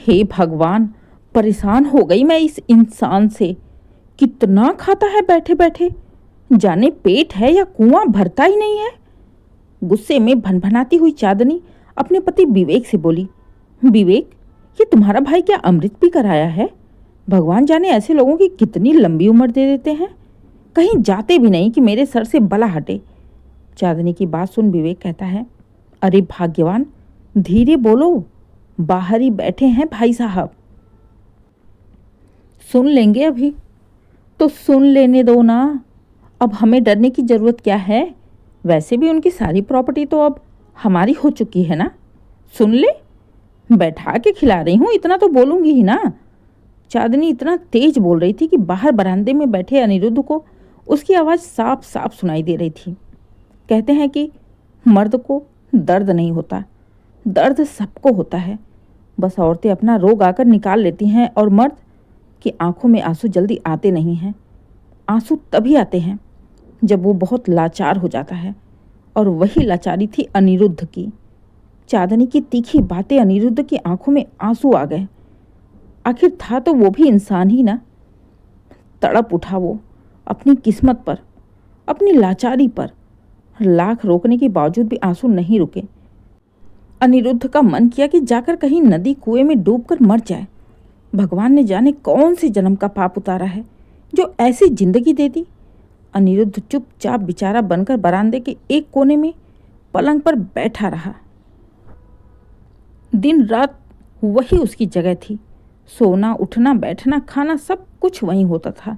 हे भगवान, परेशान हो गई मैं इस इंसान से। कितना खाता है बैठे बैठे, जाने पेट है या कुआं भरता ही नहीं है। गुस्से में भनभनाती हुई चांदनी अपने पति विवेक से बोली, विवेक, ये तुम्हारा भाई क्या अमृत पी कर आया है? भगवान जाने ऐसे लोगों की कितनी लंबी उम्र दे देते हैं, कहीं जाते भी नहीं कि मेरे सर से बला हटे। चांदनी की बात सुन विवेक कहता है, अरे भाग्यवान, धीरे बोलो, बाहर ही बैठे हैं भाई साहब। सुन लेंगे अभी तो सुन लेने दो ना, अब हमें डरने की जरूरत क्या है? वैसे भी उनकी सारी प्रॉपर्टी तो अब हमारी हो चुकी है ना। सुन ले, बैठा के खिला रही हूँ, इतना तो बोलूंगी ही ना। चांदनी इतना तेज बोल रही थी कि बाहर बरामदे में बैठे अनिरुद्ध को उसकी आवाज़ साफ साफ सुनाई दे रही थी। कहते हैं कि मर्द को दर्द नहीं होता, दर्द सबको होता है। बस औरतें अपना रोग आकर निकाल लेती हैं और मर्द की आंखों में आंसू जल्दी आते नहीं हैं। आंसू तभी आते हैं जब वो बहुत लाचार हो जाता है, और वही लाचारी थी अनिरुद्ध की। चांदनी की तीखी बातें अनिरुद्ध की आंखों में आंसू आ गए। आखिर था तो वो भी इंसान ही ना। तड़प उठा वो अपनी किस्मत पर, अपनी लाचारी पर। लाख रोकने के बावजूद भी आंसू नहीं रुके। अनिरुद्ध का मन किया कि जाकर कहीं नदी कुएं में डूबकर मर जाए। भगवान ने जाने कौन से जन्म का पाप उतारा है जो ऐसी जिंदगी दे दी। अनिरुद्ध चुपचाप बेचारा बनकर बरामदे के एक कोने में पलंग पर बैठा रहा। दिन रात वही उसकी जगह थी। सोना, उठना, बैठना, खाना सब कुछ वहीं होता था।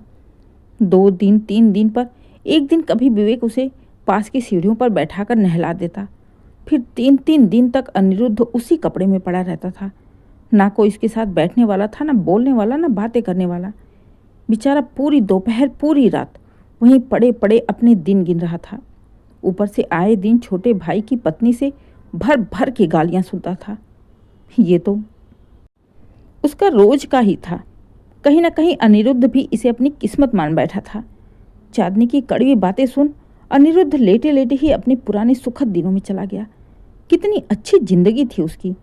2 दिन 3 दिन पर एक दिन कभी विवेक उसे पास की सीढ़ियों पर बैठाकर नहला देता। फिर 3-3 दिन तक अनिरुद्ध उसी कपड़े में पड़ा रहता था। ना कोई इसके साथ बैठने वाला था, ना बोलने वाला, ना बातें करने वाला। बेचारा पूरी दोपहर पूरी रात वहीं पड़े पड़े अपने दिन गिन रहा था। ऊपर से आए दिन छोटे भाई की पत्नी से भर भर के गालियां सुनता था। ये तो उसका रोज का ही था। कहीं ना कहीं अनिरुद्ध भी इसे अपनी किस्मत मान बैठा था। चांदनी की कड़वी बातें सुन अनिरुद्ध लेटे लेटे ही अपने पुराने सुखद दिनों में चला गया। कितनी अच्छी जिंदगी थी उसकी।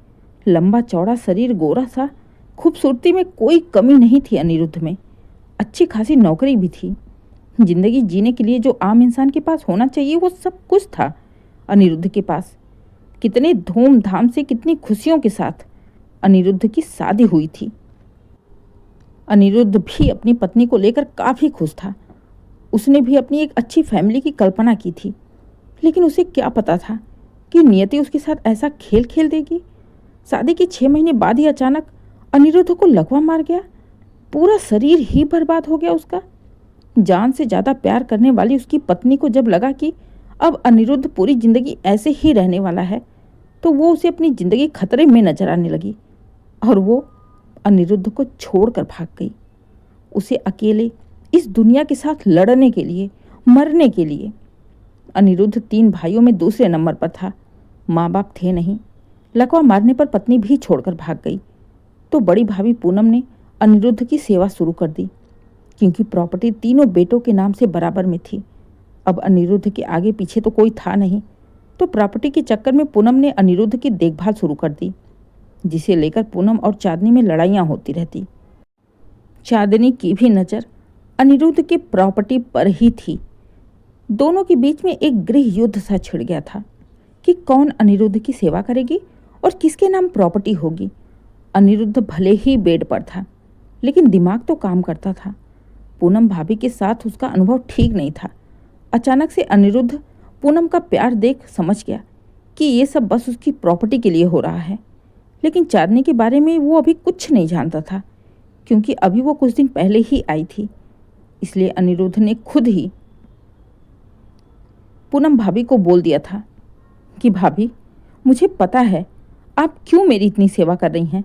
लंबा चौड़ा शरीर, गोरा सा, खूबसूरती में कोई कमी नहीं थी अनिरुद्ध में। अच्छी खासी नौकरी भी थी। जिंदगी जीने के लिए जो आम इंसान के पास होना चाहिए वो सब कुछ था अनिरुद्ध के पास। कितने धूमधाम से, कितनी खुशियों के साथ अनिरुद्ध की शादी हुई थी। अनिरुद्ध भी अपनी पत्नी को लेकर काफ़ी खुश था। उसने भी अपनी एक अच्छी फैमिली की कल्पना की थी। लेकिन उसे क्या पता था कि नियति उसके साथ ऐसा खेल खेल देगी। शादी के 6 महीने बाद ही अचानक अनिरुद्ध को लकवा मार गया। पूरा शरीर ही बर्बाद हो गया उसका। जान से ज़्यादा प्यार करने वाली उसकी पत्नी को जब लगा कि अब अनिरुद्ध पूरी ज़िंदगी ऐसे ही रहने वाला है, तो वो उसे अपनी ज़िंदगी खतरे में नजर आने लगी और वो अनिरुद्ध को छोड़कर भाग गई। उसे अकेले इस दुनिया के साथ लड़ने के लिए, मरने के लिए। अनिरुद्ध 3 भाइयों में दूसरे नंबर पर था। माँ बाप थे नहीं। लकवा मारने पर पत्नी भी छोड़कर भाग गई तो बड़ी भाभी पूनम ने अनिरुद्ध की सेवा शुरू कर दी, क्योंकि प्रॉपर्टी तीनों बेटों के नाम से बराबर में थी। अब अनिरुद्ध के आगे पीछे तो कोई था नहीं, तो प्रॉपर्टी के चक्कर में पूनम ने अनिरुद्ध की देखभाल शुरू कर दी, जिसे लेकर पूनम और चांदनी में लड़ाइयाँ होती रहती। चांदनी की भी नज़र अनिरुद्ध के प्रॉपर्टी पर ही थी। दोनों के बीच में एक गृह युद्ध सा छिड़ गया था कि कौन अनिरुद्ध की सेवा करेगी और किसके नाम प्रॉपर्टी होगी। अनिरुद्ध भले ही बेड पर था, लेकिन दिमाग तो काम करता था। पूनम भाभी के साथ उसका अनुभव ठीक नहीं था। अचानक से अनिरुद्ध पूनम का प्यार देख समझ गया कि ये सब बस उसकी प्रॉपर्टी के लिए हो रहा है। लेकिन चांदनी के बारे में वो अभी कुछ नहीं जानता था, क्योंकि अभी वो कुछ दिन पहले ही आई थी। इसलिए अनिरुद्ध ने खुद ही पूनम भाभी को बोल दिया था कि भाभी, मुझे पता है आप क्यों मेरी इतनी सेवा कर रही हैं।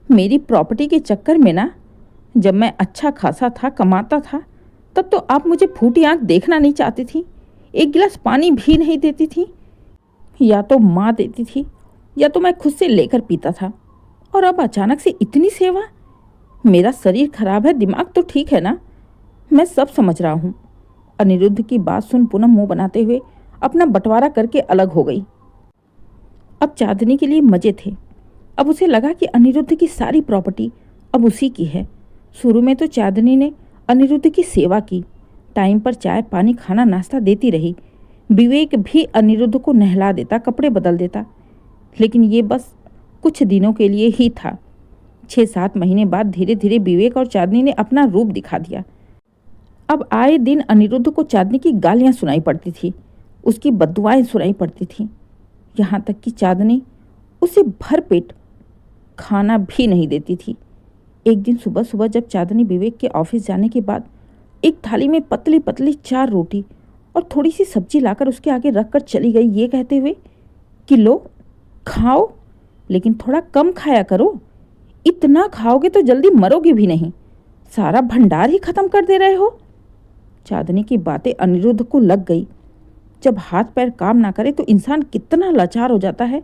मेरी प्रॉपर्टी के चक्कर में ना, जब मैं अच्छा खासा था, कमाता था, तब तो आप मुझे फूटी आंख देखना नहीं चाहती थी। एक गिलास पानी भी नहीं देती थी। या तो माँ देती थी या तो मैं खुद से लेकर पीता था। और अब अचानक से इतनी सेवा। मेरा शरीर खराब है, दिमाग तो ठीक है ना। मैं सब समझ रहा हूँ। अनिरुद्ध की बात सुन पूनम मुंह बनाते हुए अपना बंटवारा करके अलग हो गई। अब चांदनी के लिए मजे थे। अब उसे लगा कि अनिरुद्ध की सारी प्रॉपर्टी अब उसी की है। शुरू में तो चांदनी ने अनिरुद्ध की सेवा की, टाइम पर चाय पानी खाना नाश्ता देती रही। विवेक भी अनिरुद्ध को नहला देता, कपड़े बदल देता, लेकिन ये बस कुछ दिनों के लिए ही था। 6-7 महीने बाद धीरे धीरे विवेक और चांदनी ने अपना रूप दिखा दिया। अब आए दिन अनिरुद्ध को चांदनी की गालियां सुनाई पड़ती थी, उसकी बद्दुआएं सुनाई पड़ती थीं। यहाँ तक कि चांदनी उसे भरपेट खाना भी नहीं देती थी। एक दिन सुबह सुबह जब चांदनी विवेक के ऑफिस जाने के बाद एक थाली में पतली पतली 4 रोटी और थोड़ी सी सब्जी लाकर उसके आगे रखकर चली गई, ये कहते हुए कि लो खाओ, लेकिन थोड़ा कम खाया करो, इतना खाओगे तो जल्दी मरोगे भी नहीं, सारा भंडार ही खत्म कर दे रहे हो। चांदनी की बातें अनिरुद्ध को लग गई। जब हाथ पैर काम ना करे तो इंसान कितना लाचार हो जाता है,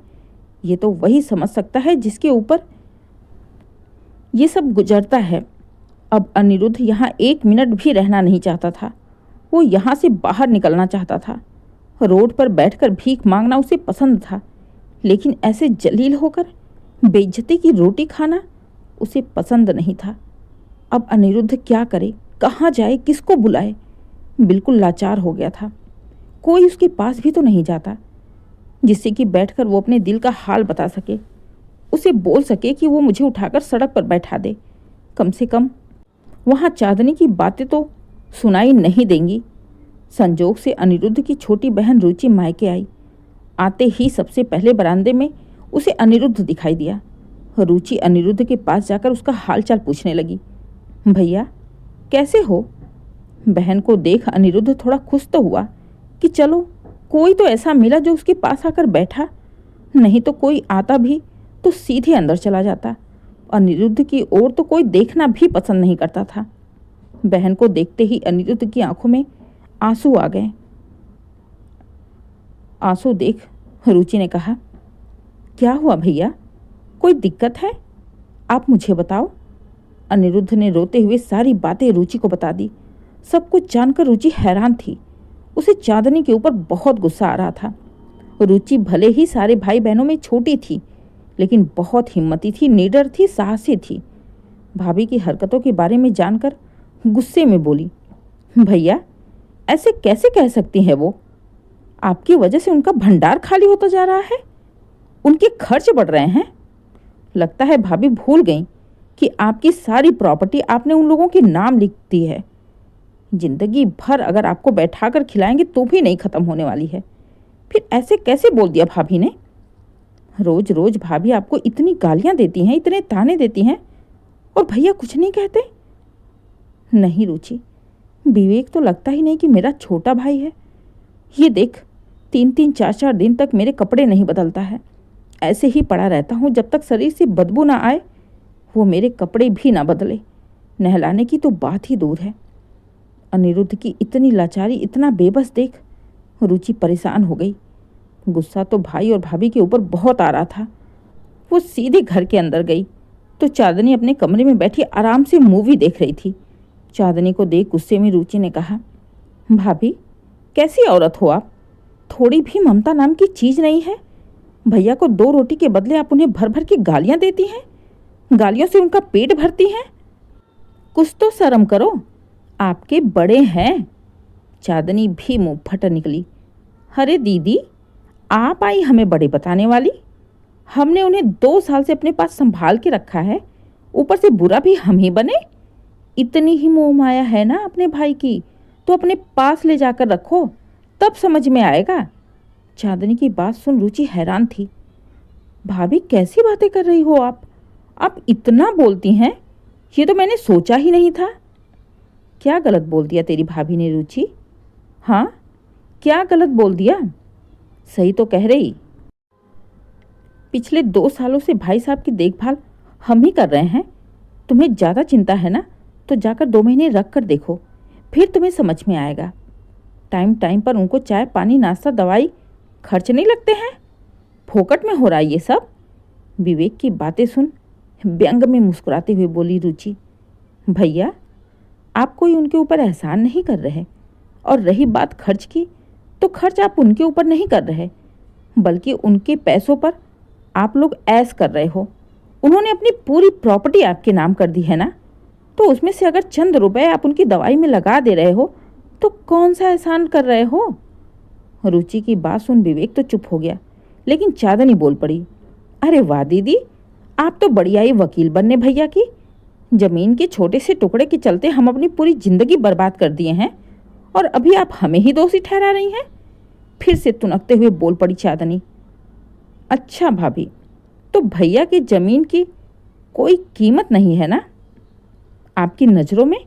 ये तो वही समझ सकता है जिसके ऊपर ये सब गुजरता है। अब अनिरुद्ध यहाँ 1 मिनट भी रहना नहीं चाहता था। वो यहाँ से बाहर निकलना चाहता था। रोड पर बैठकर भीख मांगना उसे पसंद था, लेकिन ऐसे जलील होकर बेइज्जती की रोटी खाना उसे पसंद नहीं था। अब अनिरुद्ध क्या करे, कहाँ जाए, किसको बुलाए? बिल्कुल लाचार हो गया था। कोई उसके पास भी तो नहीं जाता जिससे कि बैठकर वो अपने दिल का हाल बता सके, उसे बोल सके कि वो मुझे उठाकर सड़क पर बैठा दे। कम से कम वहाँ चांदनी की बातें तो सुनाई नहीं देंगी। संजोग से अनिरुद्ध की छोटी बहन रुचि मायके आई। आते ही सबसे पहले बरामदे में उसे अनिरुद्ध दिखाई दिया। रुचि अनिरुद्ध के पास जाकर उसका हालचाल पूछने लगी। भैया कैसे हो? बहन को देख अनिरुद्ध थोड़ा खुश तो हुआ कि चलो कोई तो ऐसा मिला जो उसके पास आकर बैठा, नहीं तो कोई आता भी तो सीधे अंदर चला जाता। अनिरुद्ध की ओर तो कोई देखना भी पसंद नहीं करता था। बहन को देखते ही अनिरुद्ध की आंखों में आंसू आ गए। आंसू देख रुचि ने कहा, क्या हुआ भैया, कोई दिक्कत है? आप मुझे बताओ। अनिरुद्ध ने रोते हुए सारी बातें रुचि को बता दी। सब कुछ जानकर रुचि हैरान थी। उसे चांदनी के ऊपर बहुत गुस्सा आ रहा था। रुचि भले ही सारे भाई बहनों में छोटी थी, लेकिन बहुत हिम्मती थी, निडर थी, साहसी थी। भाभी की हरकतों के बारे में जानकर गुस्से में बोली, भैया ऐसे कैसे कह सकती है वो? आपकी वजह से उनका भंडार खाली होता जा रहा है, उनके खर्च बढ़ रहे हैं। लगता है भाभी भूल गई कि आपकी सारी प्रॉपर्टी आपने उन लोगों के नाम लिख दी है। जिंदगी भर अगर आपको बैठाकर खिलाएंगे तो भी नहीं खत्म होने वाली है। फिर ऐसे कैसे बोल दिया भाभी ने? रोज रोज भाभी आपको इतनी गालियां देती हैं, इतने ताने देती हैं, और भैया कुछ नहीं कहते? नहीं रुचि, विवेक तो लगता ही नहीं कि मेरा छोटा भाई है। ये देख 3-3 4-4 दिन तक मेरे कपड़े नहीं बदलता है, ऐसे ही पड़ा रहता हूँ जब तक शरीर से बदबू ना आए। वो मेरे कपड़े भी ना बदले, नहलाने की तो बात ही दूर है। अनिरुद्ध की इतनी लाचारी, इतना बेबस देख रुचि परेशान हो गई। गुस्सा तो भाई और भाभी के ऊपर बहुत आ रहा था। वो सीधे घर के अंदर गई तो चांदनी अपने कमरे में बैठी आराम से मूवी देख रही थी। चांदनी को देख गुस्से में रुचि ने कहा, भाभी कैसी औरत हो आप? थोड़ी भी ममता नाम की चीज़ नहीं है? भैया को 2 रोटी के बदले आप उन्हें भर भर के गालियां देती हैं, गालियों से उनका पेट भरती हैं। कुछ तो शर्म करो, आपके बड़े हैं। चांदनी भी मुंह फट निकली। अरे दीदी, आप आई हमें बड़े बताने वाली? हमने उन्हें 2 साल से अपने पास संभाल के रखा है, ऊपर से बुरा भी हम ही बने। इतनी ही मोह माया है ना अपने भाई की, तो अपने पास ले जाकर रखो, तब समझ में आएगा। चांदनी की बात सुन रुचि हैरान थी। भाभी कैसी बातें कर रही हो आप इतना बोलती हैं, ये तो मैंने सोचा ही नहीं था। क्या गलत बोल दिया तेरी भाभी ने रुचि? हाँ, क्या गलत बोल दिया? सही तो कह रही। पिछले 2 सालों से भाई साहब की देखभाल हम ही कर रहे हैं। तुम्हें ज़्यादा चिंता है ना, तो जाकर 2 महीने रख कर देखो, फिर तुम्हें समझ में आएगा। टाइम टाइम पर उनको चाय पानी नाश्ता दवाई खर्च नहीं लगते हैं, फोकट में हो रहा है ये सब। विवेक की बातें सुन व्यंग में मुस्कुराते हुए बोली रुचि, भैया आप कोई उनके ऊपर एहसान नहीं कर रहे, और रही बात खर्च की, तो खर्च आप उनके ऊपर नहीं कर रहे, बल्कि उनके पैसों पर आप लोग ऐश कर रहे हो। उन्होंने अपनी पूरी प्रॉपर्टी आपके नाम कर दी है ना, तो उसमें से अगर चंद रुपए आप उनकी दवाई में लगा दे रहे हो तो कौन सा एहसान कर रहे हो। रुचि की बात सुन विवेक तो चुप हो गया, लेकिन चांदनी बोल पड़ी, अरे वाह दीदी, आप तो बढ़िया ही वकील बनने भैया की। जमीन के छोटे से टुकड़े के चलते हम अपनी पूरी जिंदगी बर्बाद कर दिए हैं और अभी आप हमें ही दोषी ठहरा रही हैं। फिर से तुनकते हुए बोल पड़ी चांदनी। अच्छा भाभी, तो भैया की जमीन की कोई कीमत नहीं है ना आपकी नज़रों में?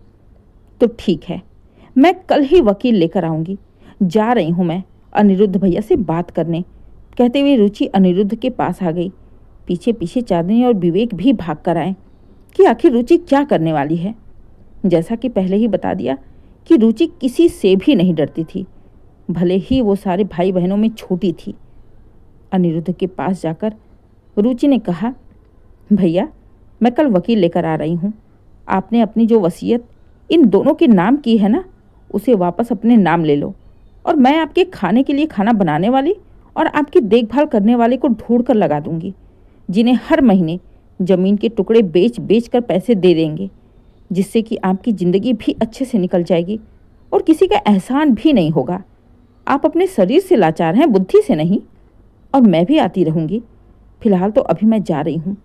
तो ठीक है, मैं कल ही वकील लेकर आऊंगी। जा रही हूं मैं अनिरुद्ध भैया से बात करने। कहते हुए रुचि अनिरुद्ध के पास आ गई। पीछे पीछे चांदनी और विवेक भी भाग कर आए कि आखिर रुचि क्या करने वाली है। जैसा कि पहले ही बता दिया कि रुचि किसी से भी नहीं डरती थी, भले ही वो सारे भाई बहनों में छोटी थी। अनिरुद्ध के पास जाकर रुचि ने कहा, भैया मैं कल वकील लेकर आ रही हूँ। आपने अपनी जो वसीयत इन दोनों के नाम की है ना, उसे वापस अपने नाम ले लो और मैं आपके खाने के लिए खाना बनाने वाली और आपकी देखभाल करने वाले को ढूंढ कर लगा दूंगी, जिन्हें हर महीने ज़मीन के टुकड़े बेच बेच कर पैसे दे देंगे, जिससे कि आपकी ज़िंदगी भी अच्छे से निकल जाएगी और किसी का एहसान भी नहीं होगा। आप अपने शरीर से लाचार हैं, बुद्धि से नहीं। और मैं भी आती रहूँगी। फिलहाल तो अभी मैं जा रही हूँ,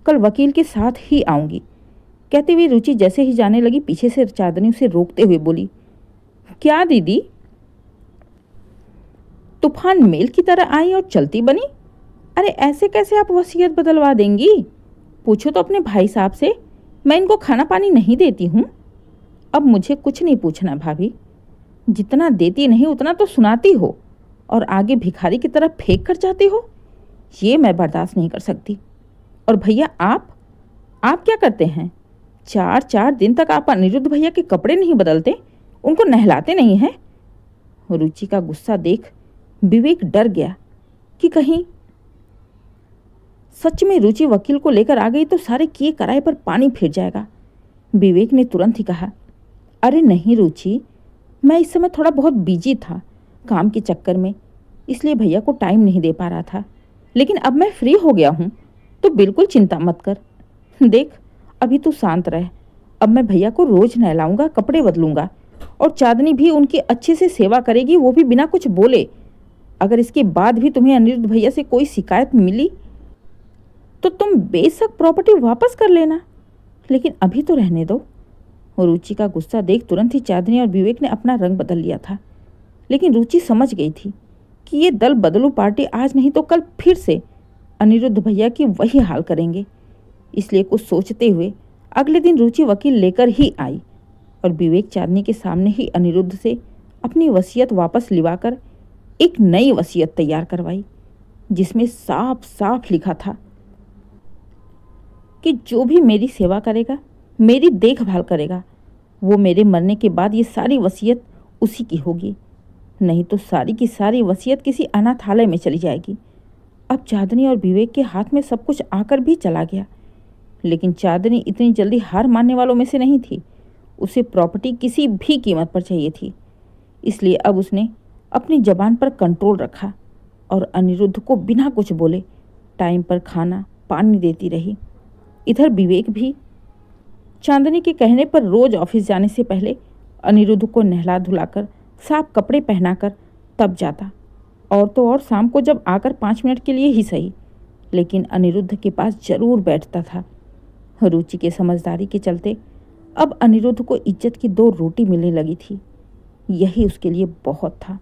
कल वकील के साथ ही आऊँगी। कहते हुए रुचि जैसे ही जाने लगी, पीछे से चांदनी उसे रोकते हुए बोली, क्या दीदी, तूफान मेल की तरह आई और चलती बनी? अरे ऐसे कैसे आप वसीयत बदलवा देंगी? पूछो तो अपने भाई साहब से, मैं इनको खाना पानी नहीं देती हूँ। अब मुझे कुछ नहीं पूछना भाभी, जितना देती नहीं उतना तो सुनाती हो और आगे भिखारी की तरह फेंक कर जाती हो, ये मैं बर्दाश्त नहीं कर सकती। और भैया आप क्या करते हैं? 4-4 दिन तक आप अनिरुद्ध भैया के कपड़े नहीं बदलते, उनको नहलाते नहीं हैं। रुचि का गुस्सा देख विवेक डर गया कि कहीं सच में रुचि वकील को लेकर आ गई तो सारे किए कराए पर पानी फिर जाएगा। विवेक ने तुरंत ही कहा, अरे नहीं रुचि, मैं इस समय थोड़ा बहुत बिजी था काम के चक्कर में, इसलिए भैया को टाइम नहीं दे पा रहा था, लेकिन अब मैं फ्री हो गया हूँ तो बिल्कुल चिंता मत कर। देख अभी तू शांत रह, अब मैं भैया को रोज नहलाऊंगा, कपड़े बदलूंगा और चांदनी भी उनकी अच्छे से सेवा करेगी, वो भी बिना कुछ बोले। अगर इसके बाद भी तुम्हें अनिरुद्ध भैया से कोई शिकायत मिली तो तुम बेशक प्रॉपर्टी वापस कर लेना, लेकिन अभी तो रहने दो। रुचि का गुस्सा देख तुरंत ही चांदनी और विवेक ने अपना रंग बदल लिया था, लेकिन रुचि समझ गई थी कि ये दल बदलू पार्टी आज नहीं तो कल फिर से अनिरुद्ध भैया की वही हाल करेंगे। इसलिए कुछ सोचते हुए अगले दिन रुचि वकील लेकर ही आई और विवेक चांदनी के सामने ही अनिरुद्ध से अपनी वसीयत वापस लिवाकर एक नई वसीयत तैयार करवाई, जिसमें साफ साफ लिखा था कि जो भी मेरी सेवा करेगा, मेरी देखभाल करेगा, वो मेरे मरने के बाद ये सारी वसीयत उसी की होगी, नहीं तो सारी की सारी वसीयत किसी अनाथालय में चली जाएगी। अब चांदनी और विवेक के हाथ में सब कुछ आकर भी चला गया, लेकिन चांदनी इतनी जल्दी हार मानने वालों में से नहीं थी। उसे प्रॉपर्टी किसी भी कीमत पर चाहिए थी, इसलिए अब उसने अपनी जबान पर कंट्रोल रखा और अनिरुद्ध को बिना कुछ बोले टाइम पर खाना पानी देती रही। इधर विवेक भी चांदनी के कहने पर रोज ऑफिस जाने से पहले अनिरुद्ध को नहला धुलाकर साफ कपड़े पहनाकर तब जाता, और तो और शाम को जब आकर 5 मिनट के लिए ही सही, लेकिन अनिरुद्ध के पास जरूर बैठता था। रुचि के समझदारी के चलते अब अनिरुद्ध को इज्जत की 2 रोटी मिलने लगी थी, यही उसके लिए बहुत था।